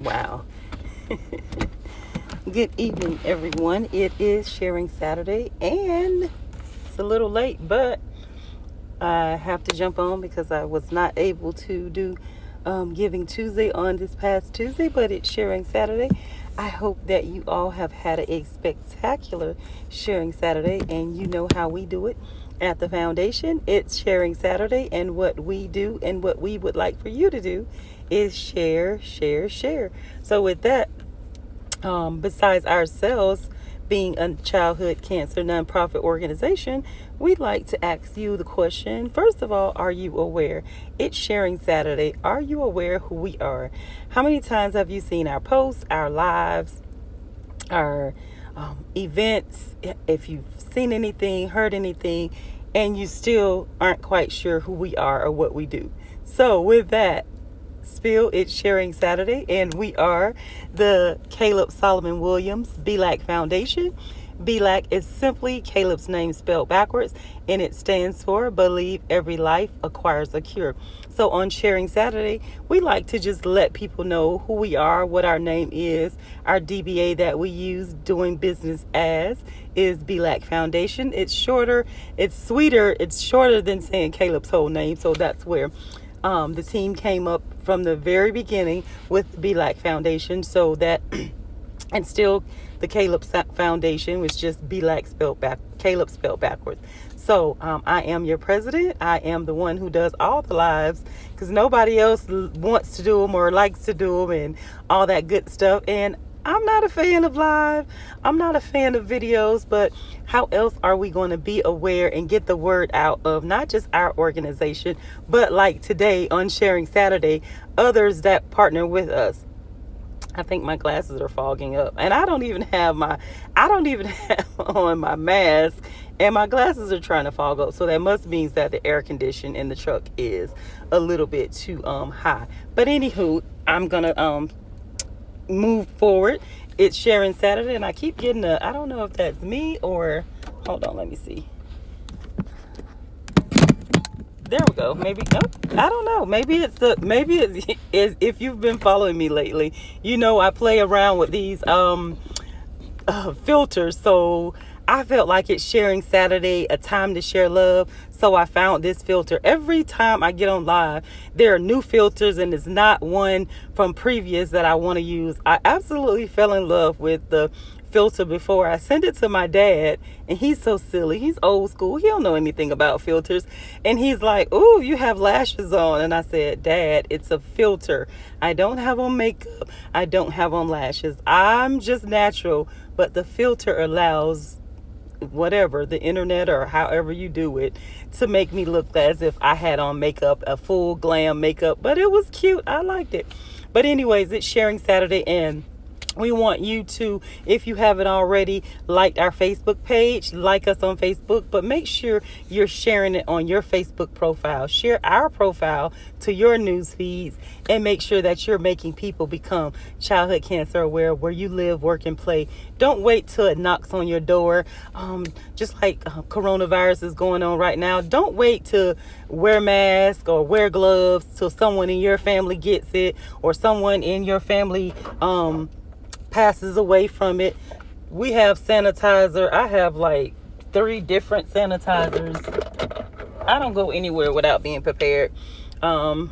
Wow. Good evening, everyone. It is Sharing Saturday, and it's a little late, but I have to jump on because I was not able to do Giving Tuesday on this past Tuesday, but it's Sharing Saturday. I hope that you all have had a spectacular Sharing Saturday, and you know how we do it at the foundation. It's Sharing Saturday, and what we do and what we would like for you to do is share, share, share. So, with that, besides ourselves being a childhood cancer nonprofit organization, we'd like to ask you the question. First of all, are you aware? It's Sharing Saturday. Are you aware who we are? How many times have you seen our posts, our lives, our events? If you've seen anything, heard anything, and you still aren't quite sure who we are or what we do. So, with that, it's Sharing Saturday, and we are the Caleb Solomon Williams BLAC Foundation. BLAC is simply Caleb's name spelled backwards, and it stands for Believe Every Life Acquires a Cure. So on Sharing Saturday, we like to just let people know who we are, what our name is. Our DBA that we use doing business as is BLAC Foundation. It's shorter, it's sweeter, it's shorter than saying Caleb's whole name, so that's where the team came up from the very beginning with BLAC Foundation, so that and still the Caleb Foundation was just BLAC Caleb spelled backwards. So I am your president. I am the one who does all the lives because nobody else wants to do them or likes to do them and all that good stuff. And I'm not a fan of live. I'm not a fan of videos, but how else are we going to be aware and get the word out of not just our organization, but like today on Sharing Saturday, others that partner with us? I think my glasses are fogging up, and I don't even have on my mask, and my glasses are trying to fog up. So that must mean that the air condition in the truck is a little bit too high. But anywho, I'm gonna move forward. It's Sharing Saturday, and I keep getting I don't know if that's me or hold on, let me see. There we go. Maybe I don't know. Maybe it's if you've been following me lately, you know I play around with these filters. So I felt like it's Sharing Saturday, a time to share love. So I found this filter. Every time I get on live, there are new filters, and it's not one from previous that I want to use. I absolutely fell in love with the filter before. I sent it to my dad, and he's so silly. He's old school. He don't know anything about filters. And he's like, "Ooh, you have lashes on." And I said, "Dad, it's a filter. I don't have on makeup. I don't have on lashes. I'm just natural." But the filter allows whatever, the internet or however you do it, to make me look as if I had on makeup, a full glam makeup. But it was cute. I liked it. But anyways, it's Sharing Saturday, and we want you to, if you haven't already, like our Facebook page, like us on Facebook, but make sure you're sharing it on your Facebook profile. Share our profile to your news feeds, and make sure that you're making people become childhood cancer aware where you live, work, and play. Don't wait till it knocks on your door. Just like coronavirus is going on right now, don't wait to wear masks or wear gloves till someone in your family gets it, or someone in your family passes away from it. We have sanitizer. I have like 3 different sanitizers. I don't go anywhere without being prepared. I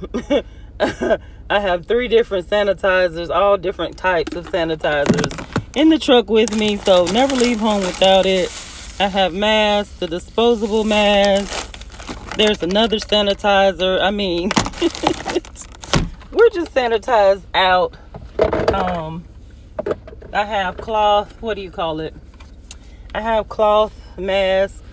have 3 different sanitizers, all different types of sanitizers in the truck with me, so never leave home without it. I have masks, the disposable masks. There's another sanitizer. I mean, we're just sanitized out. I have cloth, what do you call it? I have cloth mask.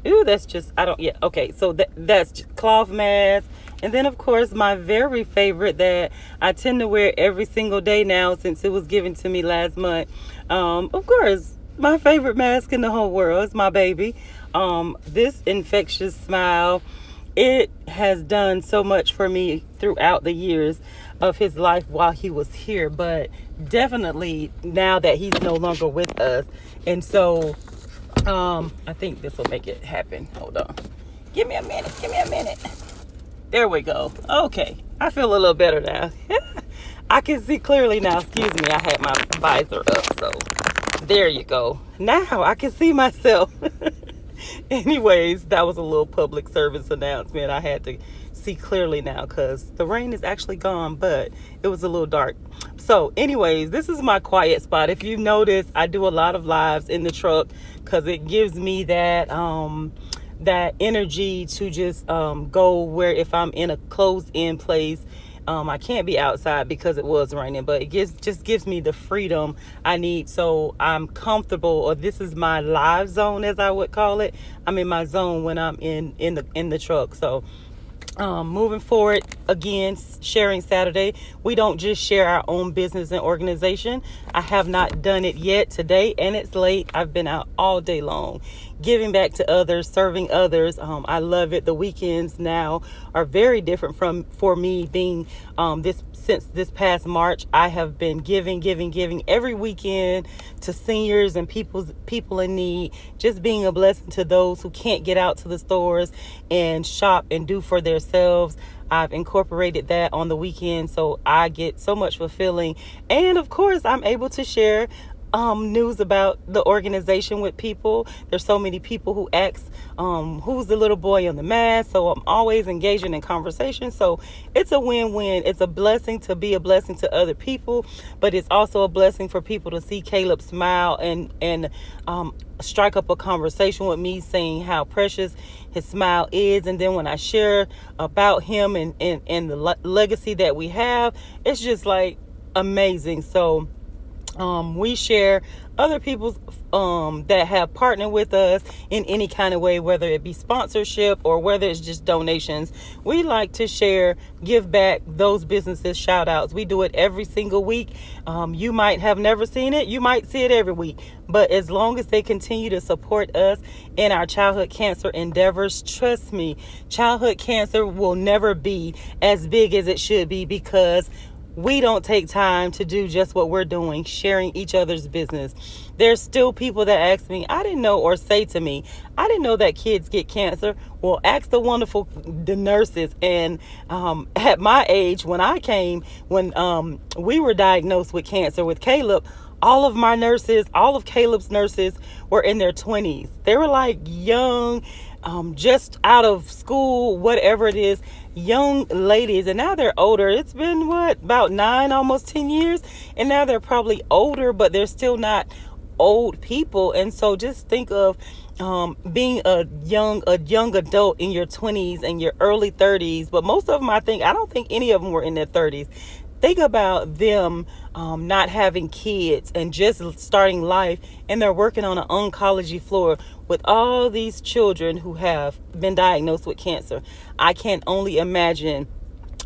Ooh, that's just, okay, so that's just cloth mask. And then, of course, my very favorite that I tend to wear every single day now since it was given to me last month. Of course, my favorite mask in the whole world is my baby. This Infectious Smile. It has done so much for me throughout the years of his life while he was here, but definitely now that he's no longer with us. And so I think this will make it happen. Hold on. Give me a minute. There we go. Okay. I feel a little better now. I can see clearly now. Excuse me, I had my visor up, so there you go. Now I can see myself. Anyways, that was a little public service announcement. I had to see clearly now because the rain is actually gone, but it was a little dark. So anyways, this is my quiet spot. If you notice, I do a lot of lives in the truck because it gives me that that energy to just go where if I'm in a closed in place, I can't be outside because it was raining, but it just gives me the freedom I need. So I'm comfortable, or this is my live zone, as I would call it. I'm in my zone when I'm in the truck. So moving forward, again, sharing Saturday, we don't just share our own business and organization. I have not done it yet today, and it's late. I've been out all day long giving back to others, serving others. I love it. The weekends now are very different for me being since this past March. I have been giving every weekend to seniors and people in need, just being a blessing to those who can't get out to the stores and shop and do for themselves. I've incorporated that on the weekend, so I get so much fulfilling. And of course, I'm able to share news about the organization with people. There's so many people who ask who's the little boy on the mask, so I'm always engaging in conversation. So it's a win-win. It's a blessing to be a blessing to other people, but it's also a blessing for people to see Caleb smile and strike up a conversation with me, saying how precious his smile is. And then when I share about him and the legacy that we have, it's just like amazing. So we share other people that have partnered with us in any kind of way, whether it be sponsorship or whether it's just donations. We like to share, give back those businesses shout outs. We do it every single week. You might have never seen it. You might see it every week. But as long as they continue to support us in our childhood cancer endeavors, trust me, childhood cancer will never be as big as it should be, because we don't take time to do just what we're doing, sharing each other's business. There's still people that ask me, I didn't know, or say to me, I didn't know that kids get cancer. Well, ask the nurses. And at my age, when we were diagnosed with cancer with Caleb, all of Caleb's nurses were in their 20s. They were like young, just out of school, whatever it is, young ladies. And now they're older. It's been about 9, almost 10 years. And now they're probably older, but they're still not old people. And so just think of being a young adult in your 20s and your early 30s. But most of them, I don't think any of them were in their 30s. Think about them not having kids and just starting life, and they're working on an oncology floor with all these children who have been diagnosed with cancer. I can only imagine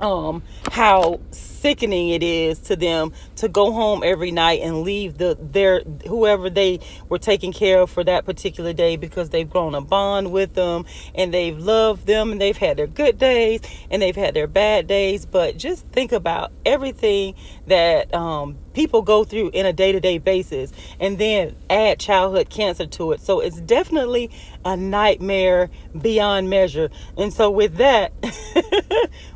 how sickening it is to them to go home every night and leave their whoever they were taking care of for that particular day, because they've grown a bond with them and they've loved them, and they've had their good days and they've had their bad days. But just think about everything that people go through in a day-to-day basis, and then add childhood cancer to it. So it's definitely a nightmare beyond measure. And so with that,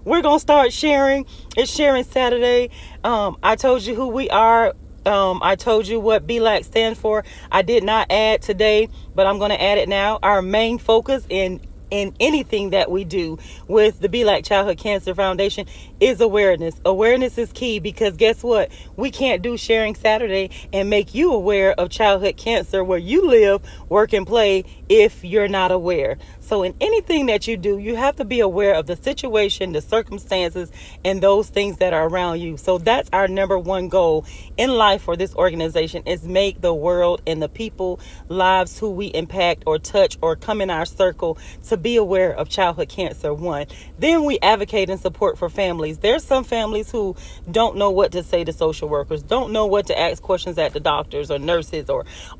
we're gonna start sharing. It's Sharing Saturday. I told you who we are. I told you what BLAC stands for. I did not add today, but I'm going to add it now. Our main focus in anything that we do with the BLAC Childhood Cancer Foundation is awareness. Awareness is key, because guess what? We can't do Sharing Saturday and make you aware of childhood cancer where you live, work, and play if you're not aware. So in anything that you do, you have to be aware of the situation, the circumstances, and those things that are around you. So that's our number one goal in life for this organization, is make the world and the people lives who we impact or touch or come in our circle to be aware of childhood cancer. One. Then we advocate and support for families. There's some families who don't know what to say to social workers, don't know what to ask questions at the doctors or nurses,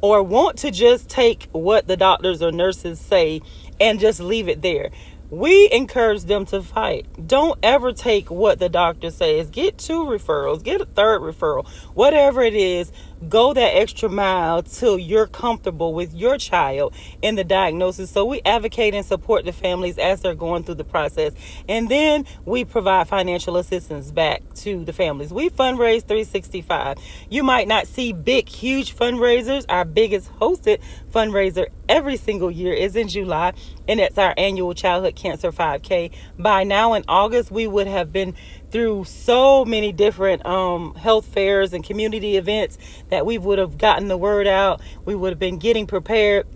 or want to just take what the doctors or nurses say and just leave it there. we encourage them to fight. Don't ever take what the doctor says. Get 2 referrals, get a 3rd referral, whatever it is. Go that extra mile till you're comfortable with your child in the diagnosis. So we advocate and support the families as they're going through the process. And then we provide financial assistance back to the families. We fundraise 365. You might not see big, huge fundraisers. Our biggest hosted fundraiser every single year is in July, and it's our annual Childhood Cancer 5K. By now in August, we would have been through so many different health fairs and community events that we would have gotten the word out. We would have been getting prepared.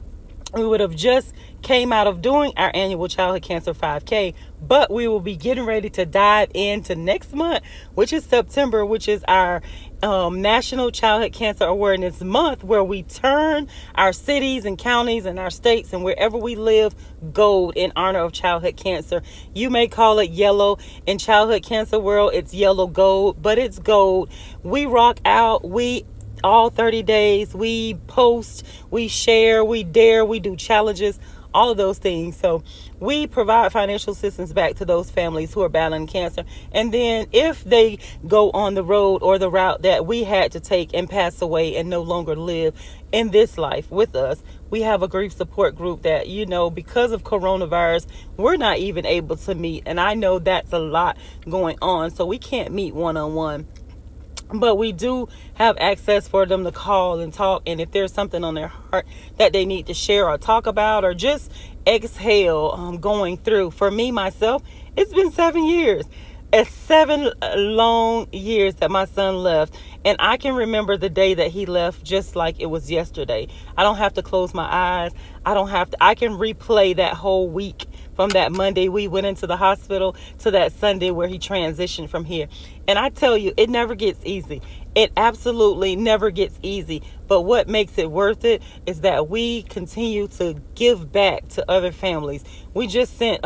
We would have just came out of doing our annual Childhood Cancer 5K, but we will be getting ready to dive into next month, which is September, which is our National Childhood Cancer Awareness Month, where we turn our cities and counties and our states and wherever we live gold in honor of childhood cancer. You may call it yellow. In childhood cancer world, it's yellow gold, but it's gold. We rock out. We all 30 days, we post, we share, we dare, we do challenges, all of those things. So we provide financial assistance back to those families who are battling cancer. And then if they go on the road or the route that we had to take and pass away and no longer live in this life with us, we have a grief support group that, because of coronavirus, we're not even able to meet. And I know that's a lot going on, so we can't meet one-on-one. But we do have access for them to call and talk. And if there's something on their heart that they need to share or talk about or just exhale going through. For me, myself, it's been 7 years. It's 7 long years that my son left. And I can remember the day that he left just like it was yesterday. I don't have to close my eyes. I can replay that whole week from that Monday we went into the hospital to that Sunday where he transitioned from here. And I tell you, it never gets easy. It absolutely never gets easy. But what makes it worth it is that we continue to give back to other families. We just sent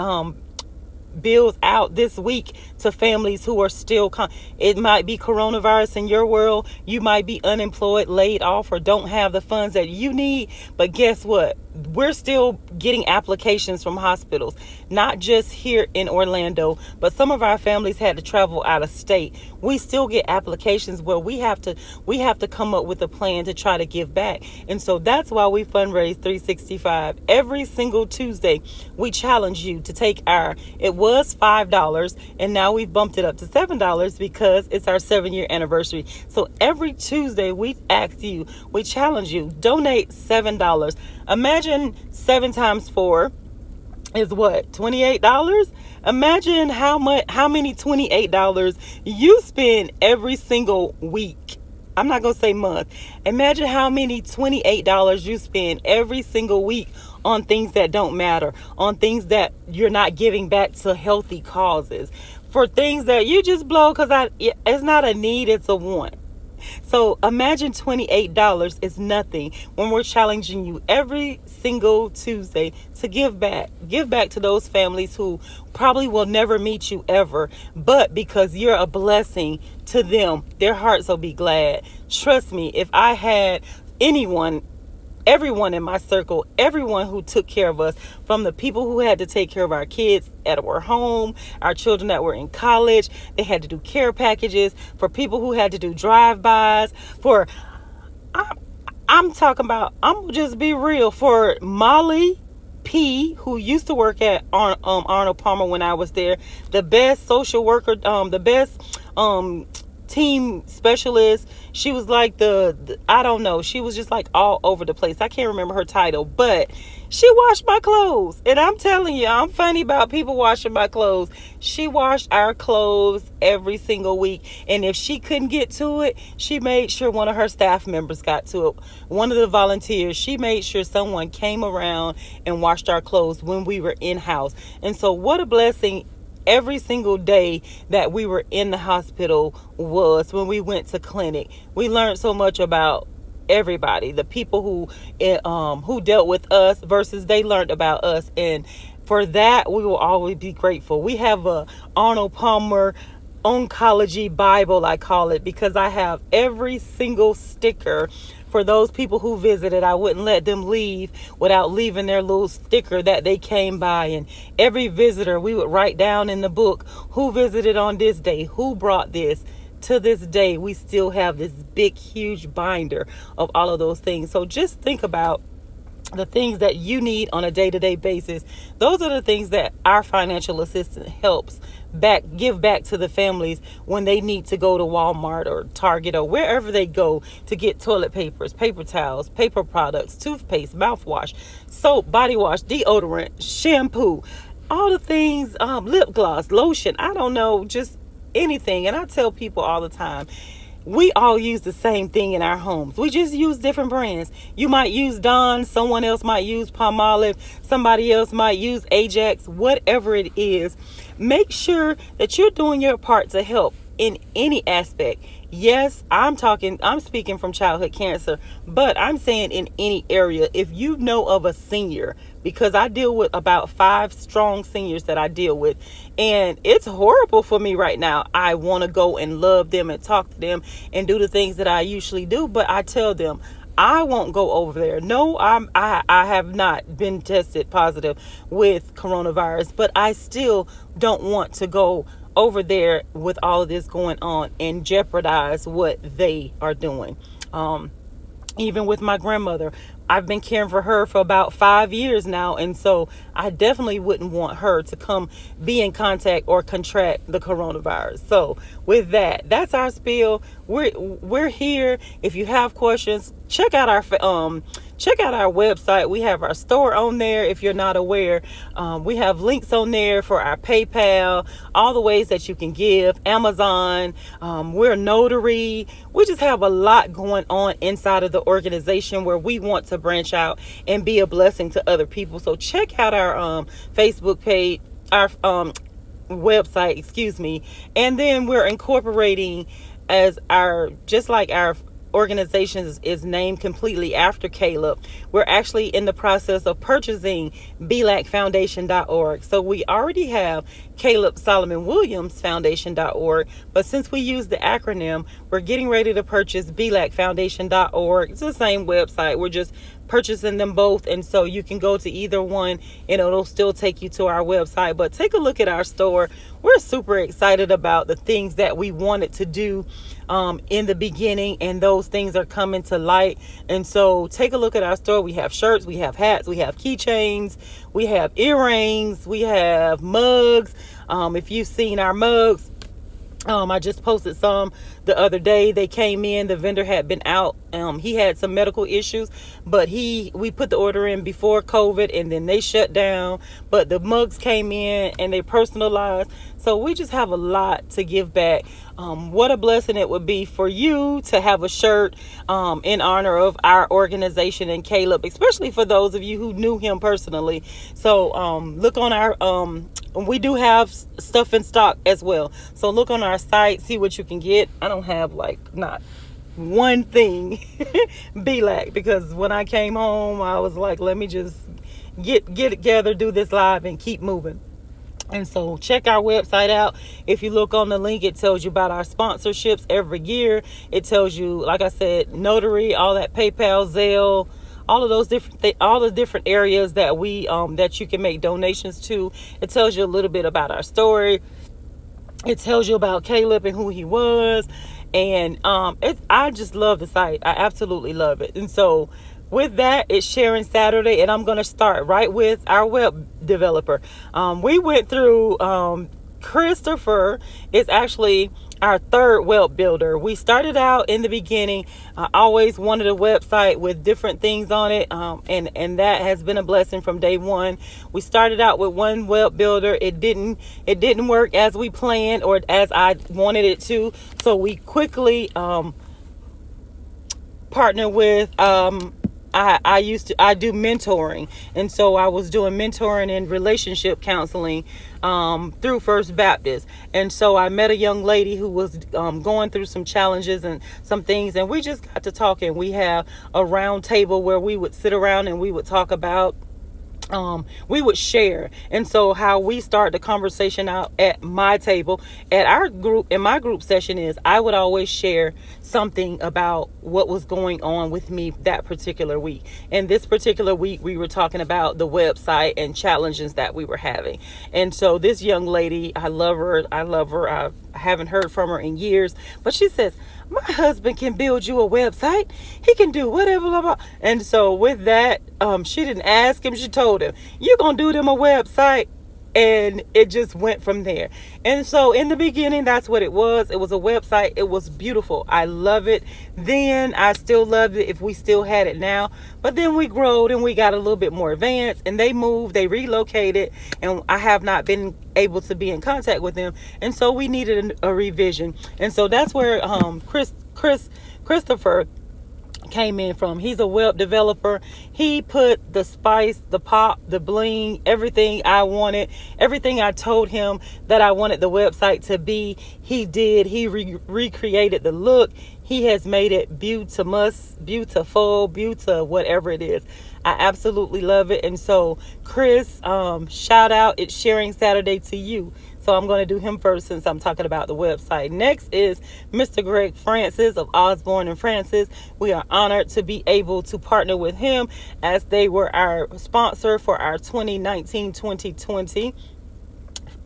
bills out this week to families who are still it might be coronavirus in your world. You might be unemployed, laid off, or don't have the funds that you need. But guess what? We're still getting applications from hospitals, not just here in Orlando, but some of our families had to travel out of state. We still get applications where we have to come up with a plan to try to give back. And so that's why we fundraise 365 every single Tuesday. We challenge you to take it was $5 and now we've bumped it up to $7 because it's our 7-year anniversary. So every Tuesday we challenge you, donate $7. Imagine 7 times 4 is what? $28? Imagine how many $28 you spend every single week. I'm not going to say month. Imagine how many $28 you spend every single week on things that don't matter, on things that you're not giving back to healthy causes, for things that you just blow because it's not a need, it's a want. So imagine $28 is nothing when we're challenging you every single Tuesday to give back to those families who probably will never meet you ever, but because you're a blessing to them, their hearts will be glad. Trust me, if I had everyone in my circle, everyone who took care of us, from the people who had to take care of our kids at our home, our children that were in college, they had to do care packages, for people who had to do drive-bys, I'm talking about, I'm gonna just be real, for Molly P, who used to work at Arnold Palmer when I was there, the best social worker, the best team specialist. She was like I don't know, she was just like all over the place. I can't remember her title, but she washed my clothes. And I'm telling you, I'm funny about people washing my clothes. She washed our clothes every single week. And if she couldn't get to it, she made sure one of her staff members got to it. One of the volunteers, she made sure someone came around and washed our clothes when we were in-house. And so what a blessing every single day that we were in the hospital was. When we went to clinic, we learned so much about everybody, the people who dealt with us versus they learned about us. And for that, we will always be grateful. We have a Arnold Palmer oncology Bible, I call it, because I have every single sticker for those people who visited. I wouldn't let them leave without leaving their little sticker that they came by. And every visitor, we would write down in the book who visited on this day, who brought this. To this day, we still have this big, huge binder of all of those things. So just think about the things that you need on a day-to-day basis. Those are the things that our financial assistant helps give back to the families when they need to go to Walmart or Target or wherever they go to get toilet papers, paper towels, paper products, toothpaste, mouthwash, soap, body wash, deodorant, shampoo, all the things, lip gloss, lotion, I don't know, just anything. And I tell people all the time, we all use the same thing in our homes. We just use different brands. You might use Dawn, someone else might use Palmolive, somebody else might use Ajax, whatever it is. Make sure that you're doing your part to help in any aspect. Yes, I'm speaking from childhood cancer, but I'm saying in any area. If you know of a senior, because I deal with about 5 strong seniors that I deal with, and it's horrible for me right now. I want to go and love them and talk to them and do the things that I usually do, but I tell them, I won't go over there. No, I have not been tested positive with coronavirus, but I still don't want to go over there with all of this going on and jeopardize what they are doing. Even with my grandmother, I've been caring for her for about 5 years now, and so I definitely wouldn't want her to come be in contact or contract the coronavirus. So with that, that's our spiel. We're here. If you have questions, check out our website. We have our store on there. If you're not aware, we have links on there for our PayPal, all the ways that you can give, Amazon. We're Notary. We just have a lot going on inside of the organization where we want to branch out and be a blessing to other people. So check out our Facebook page, our website, excuse me. And then we're incorporating as just like our organization is named completely after Caleb. We're actually in the process of purchasing BLACFoundation.org. So we already have Caleb Solomon Williams Foundation.org, but since we use the acronym, we're getting ready to purchase BLACFoundation.org. It's the same website. We're just purchasing them both, and so you can go to either one and it'll still take you to our website. But take a look at our store. We're super excited about the things that we wanted to do in the beginning, and those things are coming to light. And so take a look at our store. We have shirts, we have hats, we have keychains, we have earrings, we have mugs. If you've seen our mugs, I just posted some the other day. They came in, the vendor had been out. He had some medical issues, but we put the order in before COVID, and then they shut down, but the mugs came in and they personalized. So we just have a lot to give back. What a blessing it would be for you to have a shirt in honor of our organization and Caleb, especially for those of you who knew him personally. So look on our we do have stuff in stock as well. So look on our site, see what you can get. I don't have not one thing BLAC, because when I came home, I was like, let me just get together, do this live and keep moving. And so check our website out. If you look on the link, it tells you about our sponsorships every year. It tells you, like I said, Notary, all that, PayPal, Zelle, all of those all the different areas that we that you can make donations to. It tells you a little bit about our story. It tells you about Caleb and who he was. And I just love the site. I absolutely love it. And so with that, it's Sharing Saturday, and I'm going to start right with our web developer. We went through Christopher is actually our third web builder. We started out in the beginning. I always wanted a website with different things on it, and that has been a blessing from day one. We started out with one web builder. It didn't work as we planned or as I wanted it to. So we quickly partnered with I do mentoring, and so I was doing mentoring and relationship counseling through First Baptist. And so I met a young lady who was going through some challenges and some things, and we just got to talking. We have a round table where we would sit around and we would talk about we would share. And so how we start the conversation out at my table, at our group, in my group session, is I would always share something about what was going on with me that particular week. And this particular week, we were talking about the website and challenges that we were having. And so this young lady, I love her. I haven't heard from her in years, but she says, my husband can build you a website. He can do whatever, blah, blah. And so with that, she didn't ask him. She told him, you're going to do them a website. And it just went from there. And so in the beginning, that's what it was. It was a website. It was beautiful. I love it. Then I still loved it if we still had it now. But then we growed and we got a little bit more advanced, and they moved, they relocated, and I have not been able to be in contact with them. And so we needed a revision. And so that's where Christopher came in from. He's a web developer. He put the spice, the pop, the bling, everything I wanted, everything I told him that I wanted the website to be, he did. He recreated the look. He has made it beautiful, whatever it is. I absolutely love it. And so Chris, shout out, it's Sharing Saturday to you. So I'm going to do him first since I'm talking about the website. Next is Mr. Greg Francis of Osborne and Francis. We are honored to be able to partner with him as they were our sponsor for our 2019-2020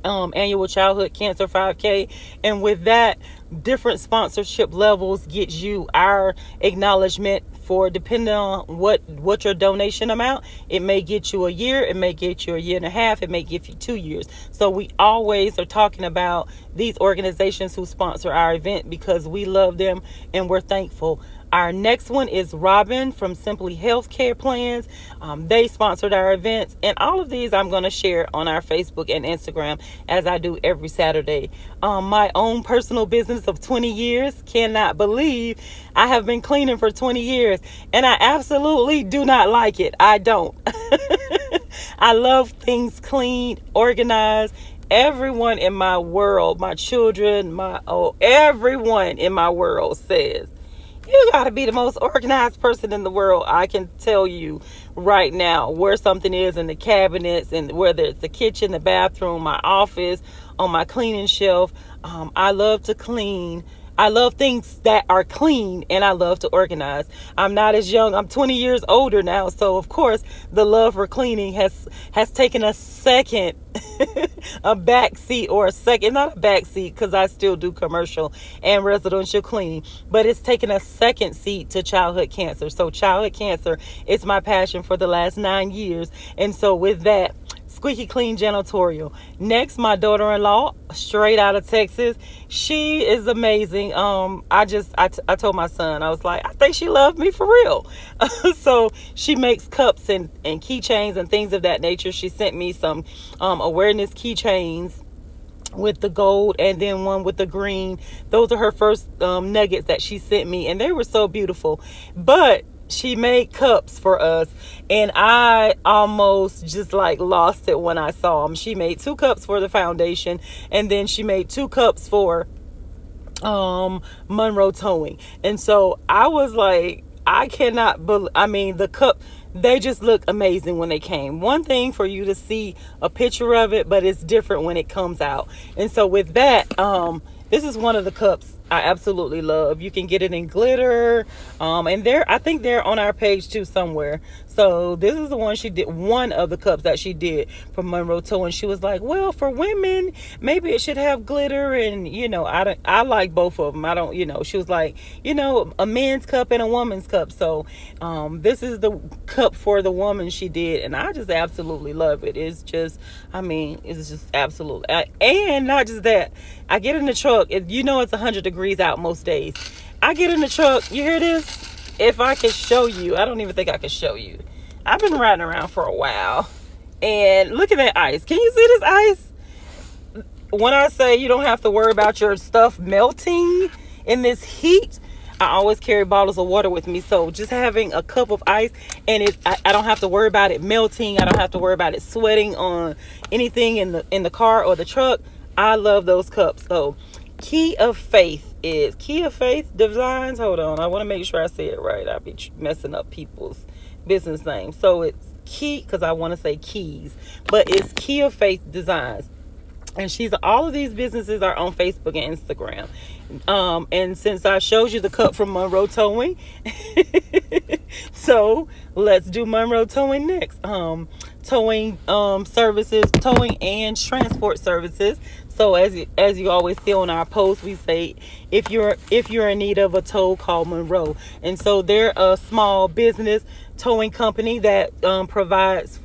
annual childhood cancer 5K. And with that, different sponsorship levels get you our acknowledgement for, depending on what your donation amount. It may get you a year, it may get you a year and a half, it may give you 2 years. So we always are talking about these organizations who sponsor our event because we love them and we're thankful. Our next one is Robin from Simply Healthcare Plans. They sponsored our events, and all of these I'm going to share on our Facebook and Instagram as I do every Saturday. My own personal business of 20 years, cannot believe I have been cleaning for 20 years, and I absolutely do not like it. I don't. I love things clean, organized. Everyone in my world, my children, everyone in my world says, you got to be the most organized person in the world. I can tell you right now where something is in the cabinets, and whether it's the kitchen, the bathroom, my office, on my cleaning shelf. I love to clean. I love things that are clean, and I love to organize. I'm not as young. I'm 20 years older now. So of course the love for cleaning has taken a second, a back seat, or a second, not a back seat, because I still do commercial and residential cleaning, but it's taken a second seat to childhood cancer. So childhood cancer is my passion for the last 9 years. And so with that, Squeaky Clean Janitorial. Next, my daughter-in-law, straight out of Texas. She is amazing. I told my son, I was like, I think she loved me for real. So she makes cups and keychains and things of that nature. She sent me some awareness keychains with the gold and then one with the green. Those are her first nuggets that she sent me, and they were so beautiful. But she made cups for us, and I almost just like lost it when I saw them. She made 2 cups for the foundation, and then she made 2 cups for Monroe Towing. And so I was like, I cannot believe, the cup, they just look amazing when they came. One thing for you to see a picture of it, but it's different when it comes out. And so with that, this is one of the cups I absolutely love. You can get it in glitter, and I think they're on our page too somewhere. So this is the one she did, one of the cups that she did for Monroe Toe, and she was like, well, for women maybe it should have glitter, and I like both of them. I don't, she was like, a men's cup and a woman's cup. So this is the cup for the woman she did, and I just absolutely love it. It's just absolutely, and not just that, I get in the truck, it's 100 degrees out most days. I get in the truck, you hear this? If I could show you, I don't even think I could show you. I've been riding around for a while, and look at that ice. Can you see this ice? When I say you don't have to worry about your stuff melting in this heat, I always carry bottles of water with me. So just having a cup of ice, and I don't have to worry about it melting. I don't have to worry about it sweating on anything in the car or the truck. I love those cups. So Key of Faith Designs. Hold on, I want to make sure I say it right. I'll be messing up people's business name. So it's Key, because I want to say Keys, but it's Key of Faith Designs. And all of these businesses are on Facebook and Instagram. And since I showed you the cup from Monroe Towing, so let's do Monroe Towing next. Towing services, towing and transport services. So as you always see on our posts, we say if you're in need of a tow, call Monroe. And so they're a small business towing company that provides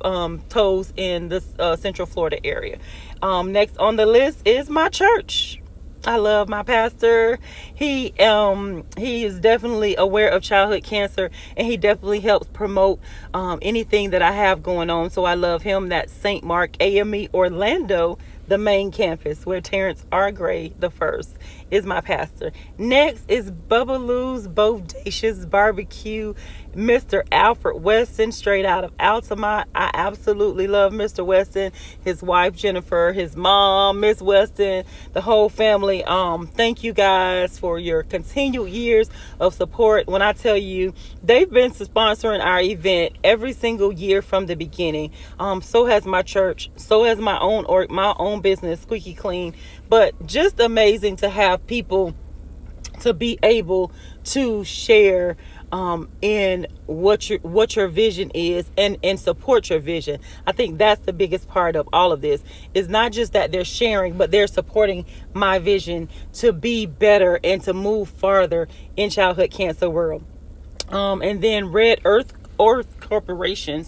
tows in the Central Florida area. Next on the list is my church. I love my pastor. He is definitely aware of childhood cancer, and he definitely helps promote anything that I have going on. So I love him. That's St. Mark AME Orlando, the main campus, where Terrence R. Gray the first is my pastor. Next is Bubba Lou's Bodacious Barbecue, Mr. Alfred Weston, straight out of Altamont. I absolutely love Mr. Weston, his wife Jennifer, his mom, Miss Weston, the whole family. Thank you guys for your continued years of support. When I tell you, they've been sponsoring our event every single year from the beginning. So has my church, so has my own business, Squeaky Clean. But just amazing to have people to be able to share in what your vision is and support your vision. I think that's the biggest part of all of this. It's not just that they're sharing, but they're supporting my vision to be better and to move farther in childhood cancer world. And then Red Earth Corporation,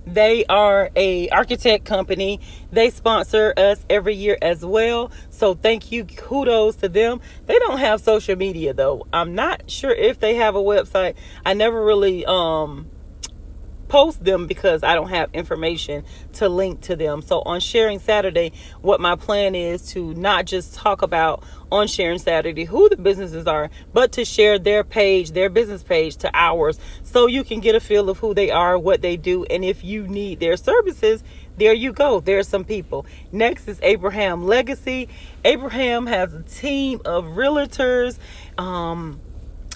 they are a architect company. They sponsor us every year as well. So thank you. Kudos to them. They don't have social media though. I'm not sure if they have a website. I never really post them because I don't have information to link to them. So on Sharing Saturday, what my plan is to not just talk about on Sharing Saturday who the businesses are, but to share their business page to ours, so you can get a feel of who they are, what they do, and if you need their services, there you go. There's some people. Next is Abraham Legacy. Abraham has a team of realtors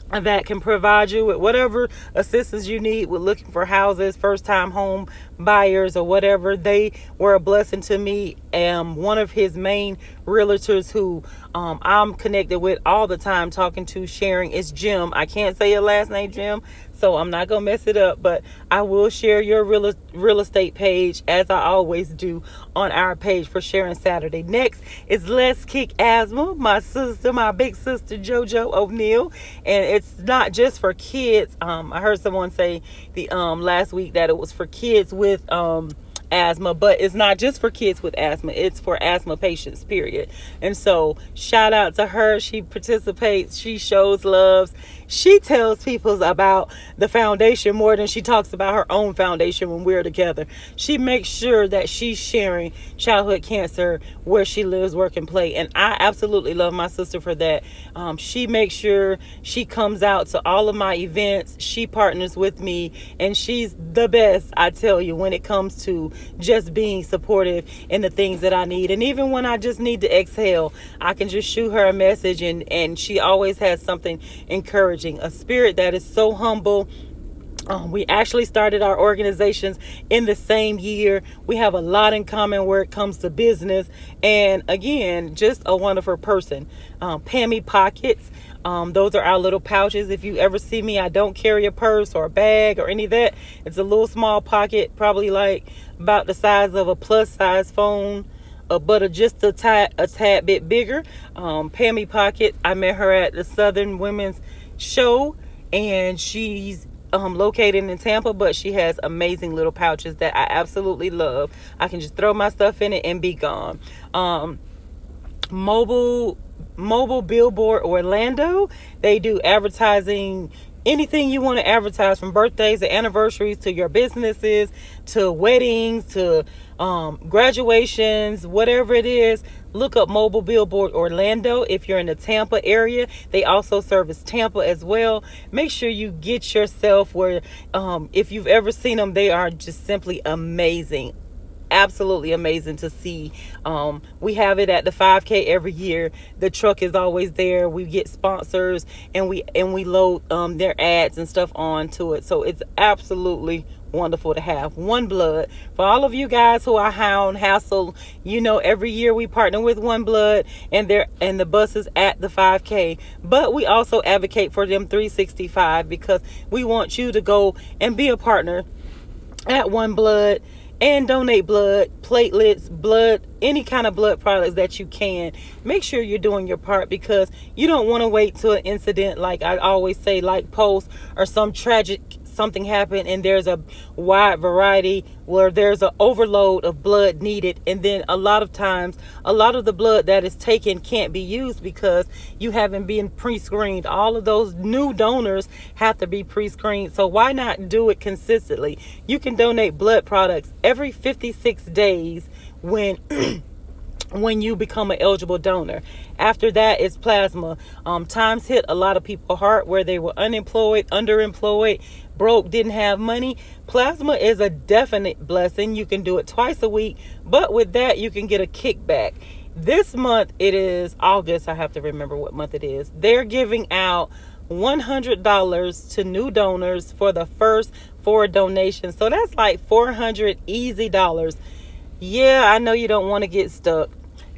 that can provide you with whatever assistance you need with looking for houses, first-time home buyers, or whatever. They were a blessing to me. One of his main realtors who I'm connected with all the time, talking to, sharing, is Jim. I can't say your last name, Jim, so I'm not gonna mess it up, but I will share your real estate page, as I always do, on our page for Sharing Saturday. Next is Let's Kick Asthma, my big sister JoJo O'Neill, and it's not just for kids. I heard someone say the last week that it was for kids with asthma, but it's not just for kids with asthma, it's for asthma patients, period. And so shout out to her. She participates, she shows loves, she tells people about the foundation more than she talks about her own foundation when we're together. She makes sure that she's sharing childhood cancer where she lives, work, and play, and I absolutely love my sister for that. She makes sure she comes out to all of my events. She partners with me, and she's the best, I tell you, when it comes to just being supportive in the things that I need. And even when I just need to exhale, I can just shoot her a message, and she always has something encouraging, a spirit that is so humble. We actually started our organizations in the same year. We have a lot in common where it comes to business, and again, just a wonderful person. Pammy Pockets, those are our little pouches. If you ever see me, I don't carry a purse or a bag or any of that. It's a little small pocket, probably like about the size of a plus size phone, but just a tad bit bigger. Pammy Pocket, I met her at the Southern Women's Show, and she's located in Tampa, but she has amazing little pouches that I absolutely love. I can just throw my stuff in it and be gone. Mobile Billboard Orlando, they do advertising, anything you want to advertise, from birthdays and anniversaries to your businesses to weddings to graduations, whatever it is. Look up Mobile Billboard Orlando if you're in the Tampa area. They also service Tampa as well. Make sure you get yourself where, if you've ever seen them, they are just simply amazing. absolutely amazing to see. We have it at the 5K every year. The truck is always there. We get sponsors, and we load their ads and stuff onto it. So it's absolutely wonderful to have One Blood. For all of you guys who are hound hassle, every year we partner with One Blood, and the buses at the 5K. But we also advocate for them 365, because we want you to go and be a partner at One Blood and donate blood, platelets, blood, any kind of blood products that you can. Make sure you're doing your part, because you don't want to wait till an incident, like I always say, like Post, or some tragic something happened and there's a wide variety where there's an overload of blood needed, and then a lot of times a lot of the blood that is taken can't be used because you haven't been pre-screened. All of those new donors have to be pre-screened, so why not do it consistently? You can donate blood products every 56 days when when you become an eligible donor. After that, it's plasma. Times hit a lot of people hard where they were unemployed, underemployed, broke, didn't have money. Plasma is a definite blessing. You can do it twice a week, but with that you can get a kickback. This month, it is August. I have to remember what month it is. They're giving out $100 to new donors for the first 4 donations. So that's like $400 easy dollars. Yeah, I know you don't want to get stuck.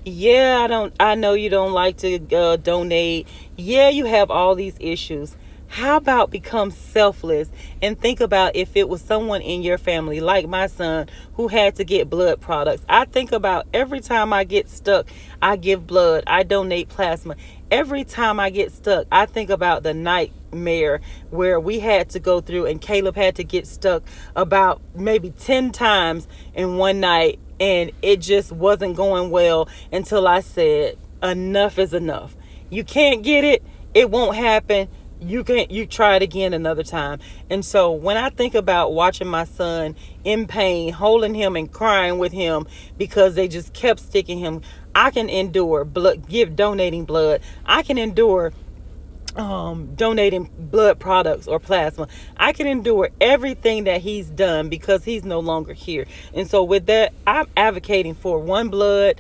Yeah, I know you don't like to donate. Yeah, you have all these issues. How about become selfless and think about if it was someone in your family, like my son, who had to get blood products. I think about every time I get stuck, I give blood, I donate plasma. Every time I get stuck, I think about the nightmare where we had to go through, and Caleb had to get stuck about maybe 10 times in one night, and it just wasn't going well until I said, enough is enough. You can't get it. It won't happen. You try it again another time. And so when I think about watching my son in pain, holding him and crying with him because they just kept sticking him, I can endure donating blood. I can endure donating blood products or plasma. I can endure everything that he's done because he's no longer here. And so with that, I'm advocating for One Blood,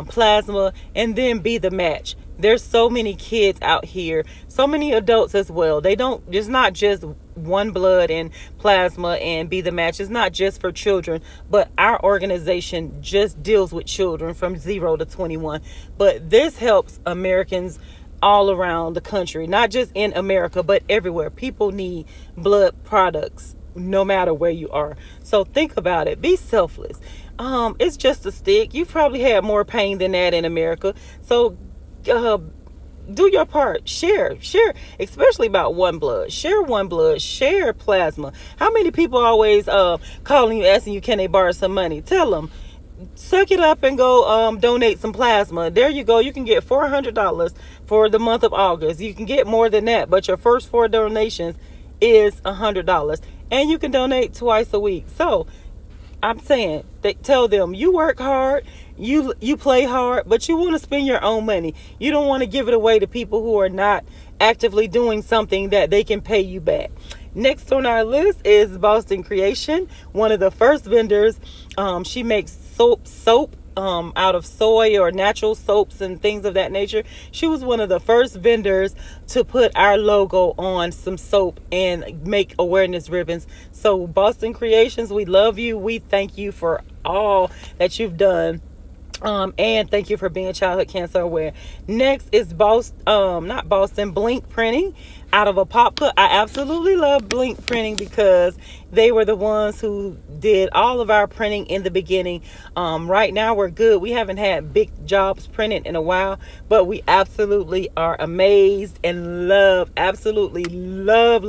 plasma, and then Be the Match. There's so many kids out here, so many adults as well. It's not just One Blood and plasma and Be the Match. It's not just for children, but our organization just deals with children from 0 to 21. But this helps Americans all around the country, not just in America, but everywhere. People need blood products no matter where you are. So think about it. Be selfless. It's just a stick. You've probably had more pain than that in America. So do your part. Share, especially about One Blood. Share One Blood, share plasma. How many people always calling you, asking you, can they borrow some money? Tell them, suck it up and go donate some plasma. There you go. You can get $400 for the month of August. You can get more than that, but your first 4 donations is $100, and you can donate twice a week. So I'm saying, tell them you work hard, you play hard, but you want to spend your own money. You don't want to give it away to people who are not actively doing something that they can pay you back. Next on our list is Boston Creation, one of the first vendors. She makes soap out of soy or natural soaps and things of that nature. She was one of the first vendors to put our logo on some soap and make awareness ribbons. So Boston Creations, we love you. We thank you for all that you've done. And thank you for being childhood cancer aware. Next is Blink Printing out of Apopka. I absolutely love Blink Printing because they were the ones who did all of our printing in the beginning. Right now we're good. We haven't had big jobs printed in a while, but we absolutely are amazed and absolutely love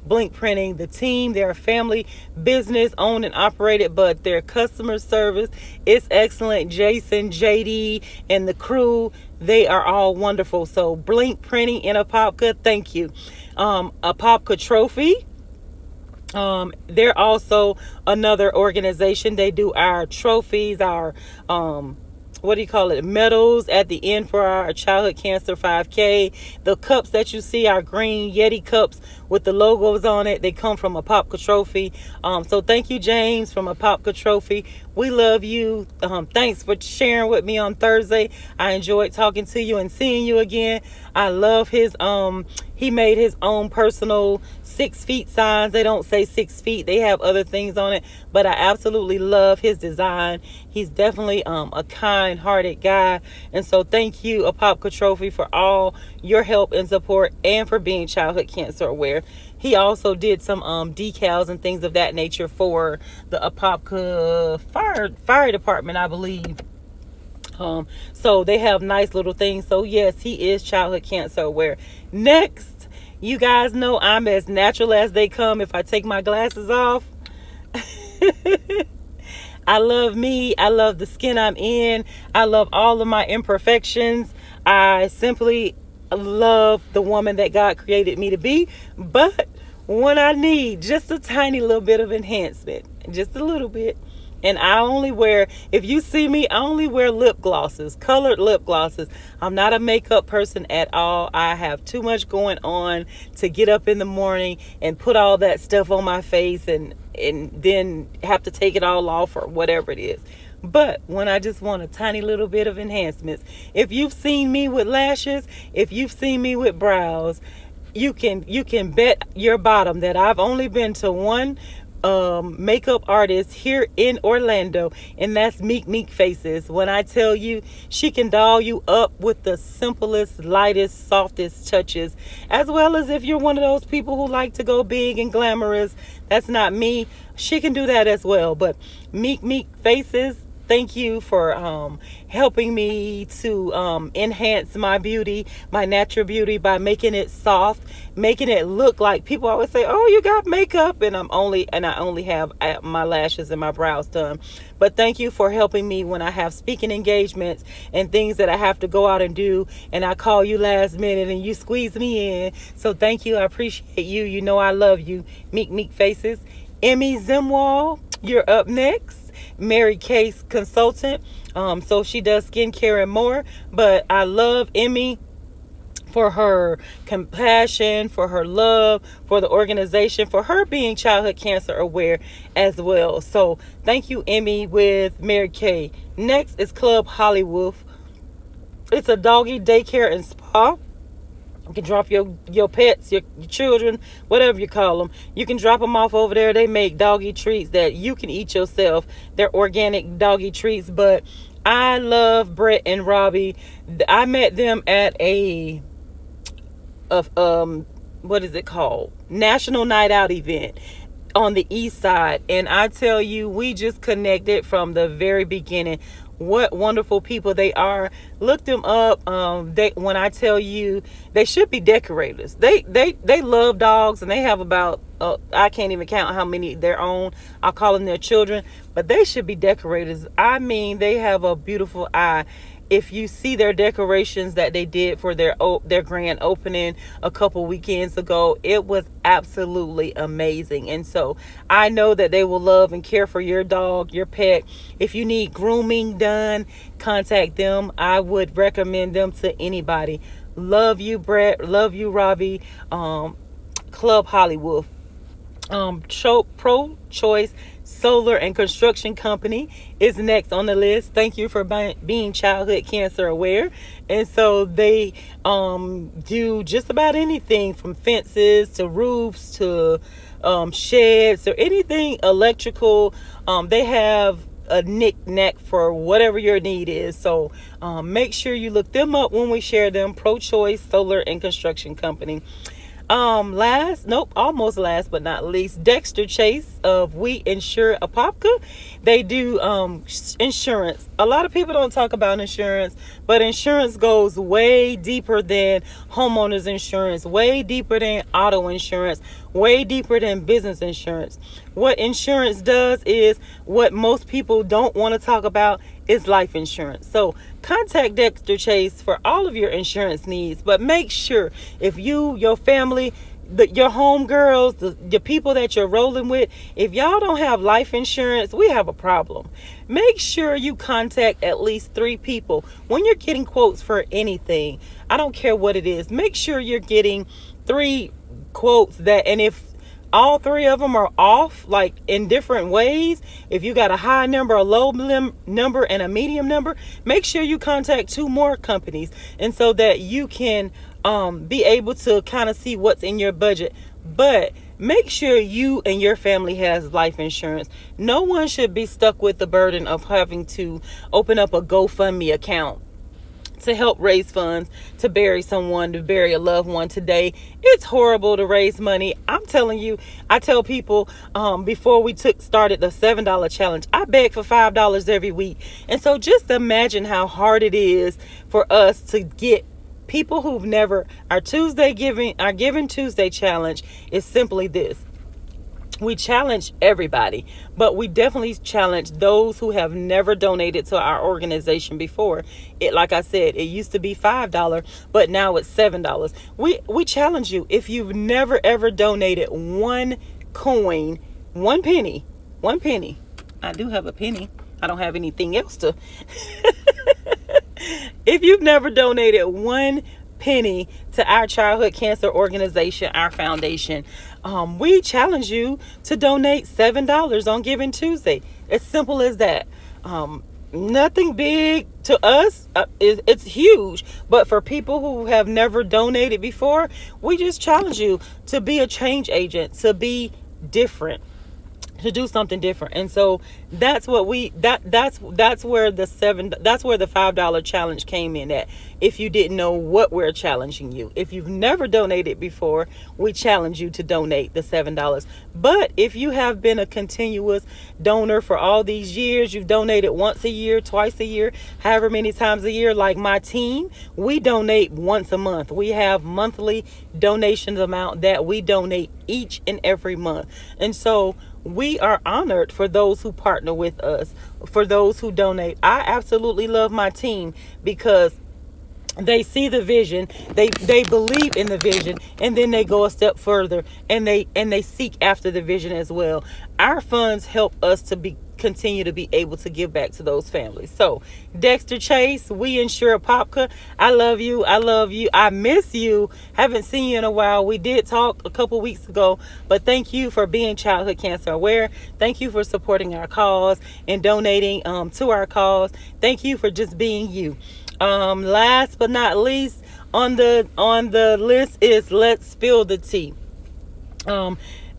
Blink Printing. The team, they're a family business, owned and operated, but their customer service is excellent. Jason, JD, and the crew, they are all wonderful. So Blink Printing in Apopka, thank you. Apopka Trophy, they're also another organization. They do our trophies, our medals at the end for our childhood cancer 5K. The cups that you see, our green Yeti cups with the logos on it, they come from Apopka Trophy. So thank you, James, from Apopka Trophy. We love you. Thanks for sharing with me on Thursday. I enjoyed talking to you and seeing you again. I love his he made his own personal 6 feet signs. They don't say 6 feet. They have other things on it, but I absolutely love his design. He's definitely a kind-hearted guy. And so thank you, Apopka Trophy, for all your help and support and for being childhood cancer aware. He also did some decals and things of that nature for the Apopka fire department, I believe. So they have nice little things. So yes, he is childhood cancer aware. Next, you guys know I'm as natural as they come if I take my glasses off. I love me. I love the skin I'm in. I love all of my imperfections. I simply love the woman that God created me to be. But when I need just a tiny little bit of enhancement, just a little bit, and I only wear, if you see me, I only wear lip glosses, colored lip glosses. I'm not a makeup person at all. I have too much going on to get up in the morning and put all that stuff on my face and then have to take it all off or whatever it is. But when I just want a tiny little bit of enhancements, if you've seen me with lashes, if you've seen me with brows, you can bet your bottom that I've only been to one makeup artist here in Orlando, and that's Meek Faces. When I tell you, she can doll you up with the simplest, lightest, softest touches, as well as if you're one of those people who like to go big and glamorous. That's not me. She can do that as well. But Meek Faces, thank you for helping me to enhance my beauty, my natural beauty, by making it soft, making it look like, people always say, oh, you got makeup, and I only have my lashes and my brows done. But thank you for helping me when I have speaking engagements and things that I have to go out and do, and I call you last minute and you squeeze me in. So thank you. I appreciate you. You know I love you. Meek Faces. Emmy Zimwall, you're up next. Mary Kay's consultant. So she does skincare and more. But I love Emmy for her compassion, for her love, for the organization, for her being childhood cancer aware as well. So thank you, Emmy, with Mary Kay. Next is Club Hollywood. It's a doggy daycare and spa. You can drop your pets, your children, whatever you call them. You can drop them off over there. They make doggy treats that you can eat yourself. They're organic doggy treats. But I love Brett and Robbie. I met them at what is it called? National Night Out event on the east side. And I tell you, we just connected from the very beginning. What wonderful people they are. Look them up. When I tell you, they should be decorators. They love dogs, and they have about I can't even count how many their own. I'll call them their children, but they should be decorators. I mean, they have a beautiful eye. If you see their decorations that they did for their grand opening a couple weekends ago, it was absolutely amazing. And so I know that they will love and care for your dog, your pet. If you need grooming done, contact them. I would recommend them to anybody. Love you, Brett. Love you, Robbie. Club Hollywood. Pro Choice Solar and Construction Company is next on the list. Thank you for being childhood cancer aware. And so they do just about anything from fences to roofs to sheds or anything electrical. They have a knick-knack for whatever your need is. So make sure you look them up when we share them. Pro Choice Solar and Construction Company. Almost last but not least, Dexter Chase of We Insure Apopka. They do insurance. A lot of people don't talk about insurance, but insurance goes way deeper than homeowners insurance, way deeper than auto insurance, way deeper than business insurance. What insurance does is what most people don't want to talk about is life insurance. So contact Dexter Chase for all of your insurance needs, but make sure if you, your family, your home girls, the people that you're rolling with, if y'all don't have life insurance, we have a problem. Make sure you contact at least 3 people when you're getting quotes for anything. I don't care what it is. Make sure you're getting 3 quotes and if all three of them are off, like in different ways, if you got a high number, a low number, and a medium number, make sure you contact 2 more companies, and so that you can be able to kind of see what's in your budget. But make sure you and your family has life insurance. No one should be stuck with the burden of having to open up a GoFundMe account to help raise funds to bury someone, to bury a loved one today. It's horrible to raise money. I'm telling you, I tell people before we started the $7 challenge, I beg for $5 every week. And so just imagine how hard it is for us to get people who've never, our Giving Tuesday challenge is simply this. We challenge everybody, but we definitely challenge those who have never donated to our organization before. It, like I said, it used to be $5, but now it's $7. We challenge you. If you've never ever donated one coin, one penny. I do have a penny. I don't have anything else to. If you've never donated one penny to our childhood cancer organization, our foundation, we challenge you to donate $7 on Giving Tuesday. As simple as that. Nothing big to us. It's huge, but for people who have never donated before, we just challenge you to be a change agent, to be different, to do something different. And so that's what that's where the $5 challenge came in at. If you didn't know what we're challenging you, if you've never donated before, we challenge you to donate the $7. But if you have been a continuous donor for all these years, you've donated once a year, twice a year, however many times a year, like my team, we donate once a month. We have monthly donations amount that we donate each and every month. And so we are honored for those who partner with us, for those who donate. I absolutely love my team because they see the vision, they believe in the vision, and then they go a step further and they seek after the vision as well. Our funds help us to continue to be able to give back to those families. So Dexter Chase, We Insure Apopka, I love you. I miss you. Haven't seen you in a while. We did talk a couple weeks ago, but thank you for being childhood cancer aware. Thank you for supporting our cause and donating to our cause. Thank you for just being you. Last but not least on the list is Let's Spill the Tea.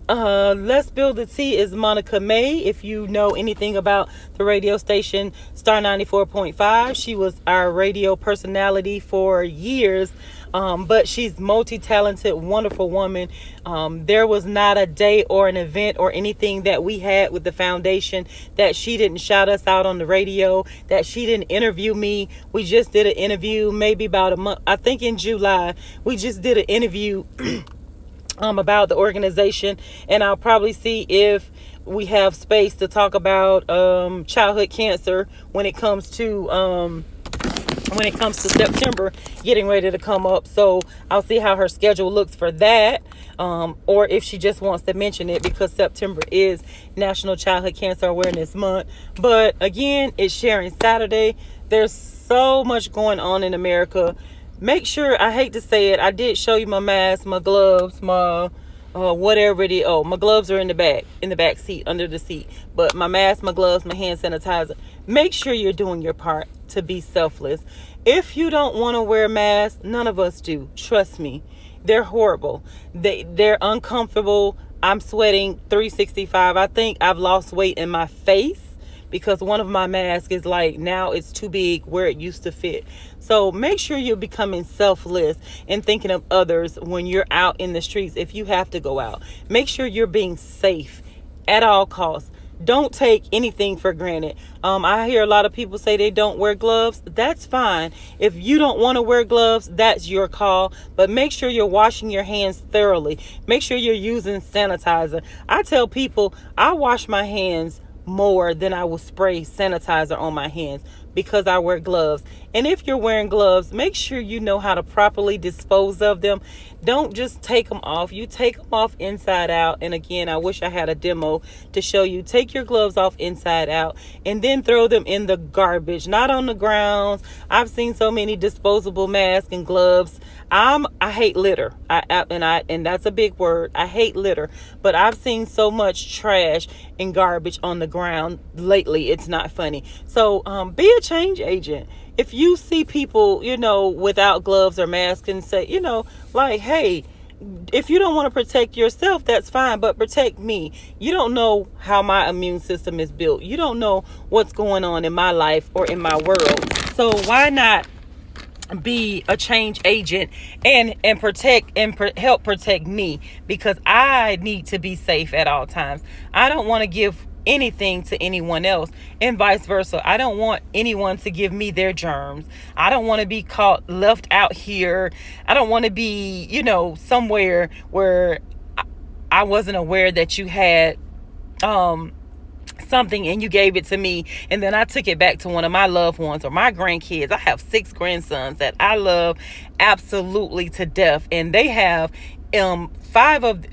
Let's Spill the Tea is Monica May. If you know anything about the radio station Star 94.5, she was our radio personality for years. But she's multi-talented, wonderful woman. There was not a day or an event or anything that we had with the foundation that she didn't shout us out on the radio, that she didn't interview me. We just did an interview maybe about a month, I think in July. We just did an interview about the organization, and I'll probably see if we have space to talk about childhood cancer when it comes to September getting ready to come up. So I'll see how her schedule looks for that, or if she just wants to mention it, because September is National Childhood Cancer Awareness Month. But again, it's Sharing Saturday. There's so much going on in America. Make sure, I hate to say it, I did show you my mask, my gloves, my whatever it is. Oh, my gloves are in the back seat, under the seat. But my mask, my gloves, my hand sanitizer. Make sure you're doing your part to be selfless. If you don't want to wear a mask, none of us do. Trust me. They're horrible. They're uncomfortable. I'm sweating 365. I think I've lost weight in my face because one of my masks is like, now it's too big where it used to fit. So make sure you're becoming selfless and thinking of others when you're out in the streets. If you have to go out, make sure you're being safe at all costs. Don't take anything for granted. I hear a lot of people say they don't wear gloves. That's fine. If you don't want to wear gloves, that's your call. But make sure you're washing your hands thoroughly. Make sure you're using sanitizer. I tell people I wash my hands more than I will spray sanitizer on my hands. because I wear gloves. And if you're wearing gloves, make sure you know how to properly dispose of them. Don't just take them off. You take them off inside out. And again, I wish I had a demo to show you. Take your gloves off inside out and then throw them in the garbage, not on the ground. I've seen so many disposable masks and gloves. I hate litter. And that's a big word. I hate litter, but I've seen so much trash and garbage on the ground lately. It's not funny. So be a change agent. If you see people, without gloves or masks, and say, like, hey, if you don't want to protect yourself, that's fine, but protect me. You don't know how my immune system is built. You don't know what's going on in my life or in my world. So why not be a change agent and protect and help protect me, because I need to be safe at all times. I don't want to give anything to anyone else, and vice versa. I don't want anyone to give me their germs. I don't want to be left out here. I don't want to be, somewhere where I wasn't aware that you had something and you gave it to me, and then I took it back to one of my loved ones or my grandkids. I have 6 grandsons that I love absolutely to death, and they have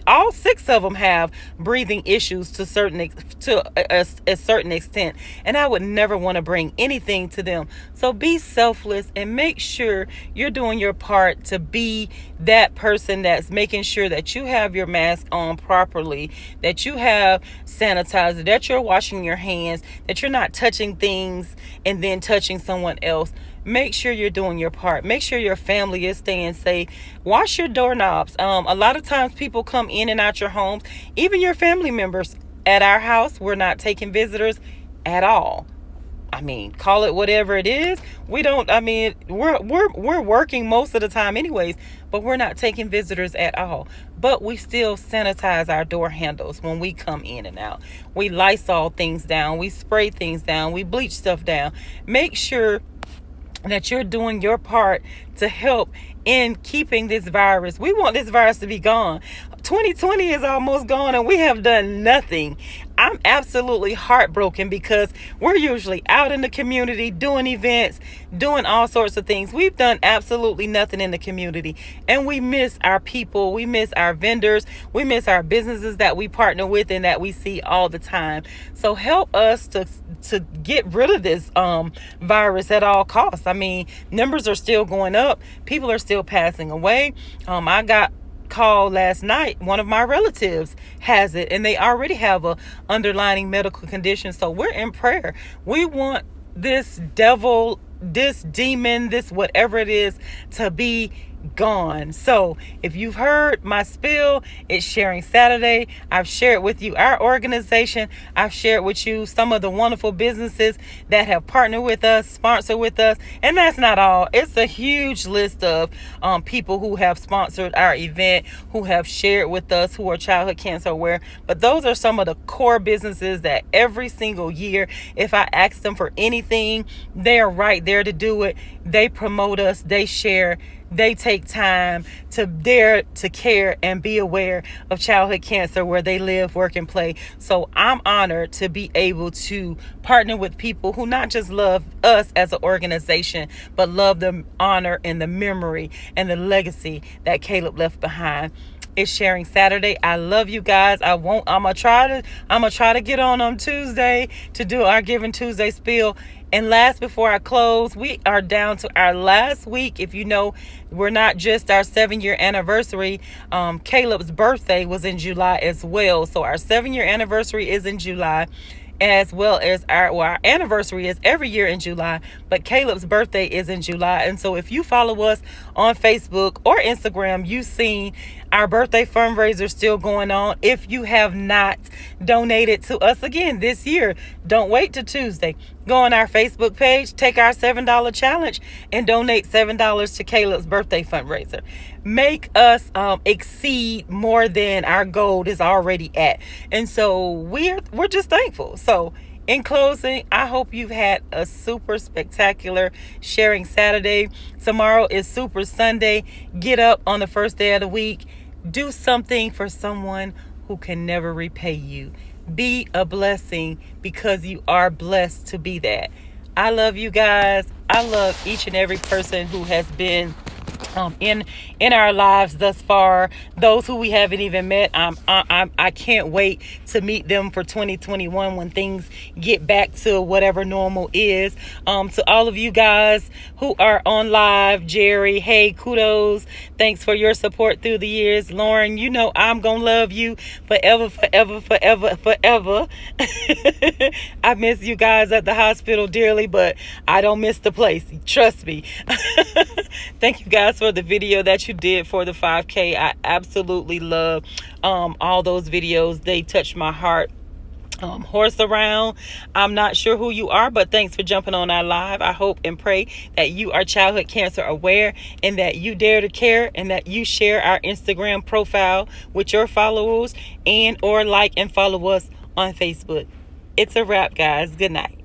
all 6 of them have breathing issues to a certain extent, and I would never want to bring anything to them. So be selfless and make sure you're doing your part to be that person that's making sure that you have your mask on properly, that you have sanitizer, that you're washing your hands, that you're not touching things and then touching someone else. Make sure you're doing your part. Make sure your family is staying safe. Wash your doorknobs. A lot of times people come in and out your homes, even your family members. At our house, we're not taking visitors at all. Call it whatever it is. We're working most of the time anyways, but we're not taking visitors at all. But we still sanitize our door handles when we come in and out. We Lysol things down. We spray things down. We bleach stuff down. Make sure that you're doing your part to help in keeping this virus. We want this virus to be gone. 2020 is almost gone and we have done nothing. I'm absolutely heartbroken because we're usually out in the community doing events, doing all sorts of things. We've done absolutely nothing in the community, and we miss our people. We miss our vendors. We miss our businesses that we partner with and that we see all the time. So help us to get rid of this virus at all costs. Numbers are still going up. People are still passing away. I got called last night. One of my relatives has it, and they already have a underlying medical condition. So we're in prayer. We want this devil, this demon, this whatever it is to be gone. So if you've heard my spiel, it's Sharing Saturday. I've shared with you our organization. I've shared with you some of the wonderful businesses that have partnered with us, sponsored with us, and that's not all. It's a huge list of people who have sponsored our event, who have shared with us, who are childhood cancer aware. But those are some of the core businesses that every single year, if I ask them for anything, they are right there to do it. They promote us, they share, they take time to dare to care and be aware of childhood cancer where they live, work, and play. So I'm honored to be able to partner with people who not just love us as an organization, but love the honor and the memory and the legacy that Caleb left behind. It's Sharing Saturday. I love you guys. I'm gonna try to get on Tuesday to do our Giving Tuesday spiel. And last, before I close, we are down to our last week. If you know, we're not just our 7-year anniversary. Caleb's birthday was in July as well. So our 7-year anniversary is in July, as well as our anniversary is every year in July, but Caleb's birthday is in July. And so if you follow us on Facebook or Instagram, you've seen our birthday fundraiser still going on. If you have not donated to us again this year, don't wait till Tuesday. Go on our Facebook page, take our $7 challenge, and donate $7 to Caleb's birthday fundraiser. Make us exceed more than our goal is already at. And so we're just thankful. So in closing, I hope you've had a super spectacular Sharing Saturday. Tomorrow is Super Sunday. Get up on the first day of the week. Do something for someone who can never repay you. Be a blessing because you are blessed to be that. I love you guys. I love each and every person who has been in our lives thus far. Those who we haven't even met, I can't wait to meet them for 2021 when things get back to whatever normal is. To all of you guys who are on live, Jerry, hey, kudos. Thanks for your support through the years. Lauren, you know I'm gonna love you forever, forever, forever, forever. I miss you guys at the hospital dearly, but I don't miss the place. Trust me. Thank you guys for the video that you did for the 5K. I absolutely love all those videos. They touched my heart. Horse around, I'm not sure who you are, but thanks for jumping on our live. I hope and pray that you are childhood cancer aware and that you dare to care and that you share our Instagram profile with your followers and or like and follow us on Facebook. It's a wrap, guys. Good night.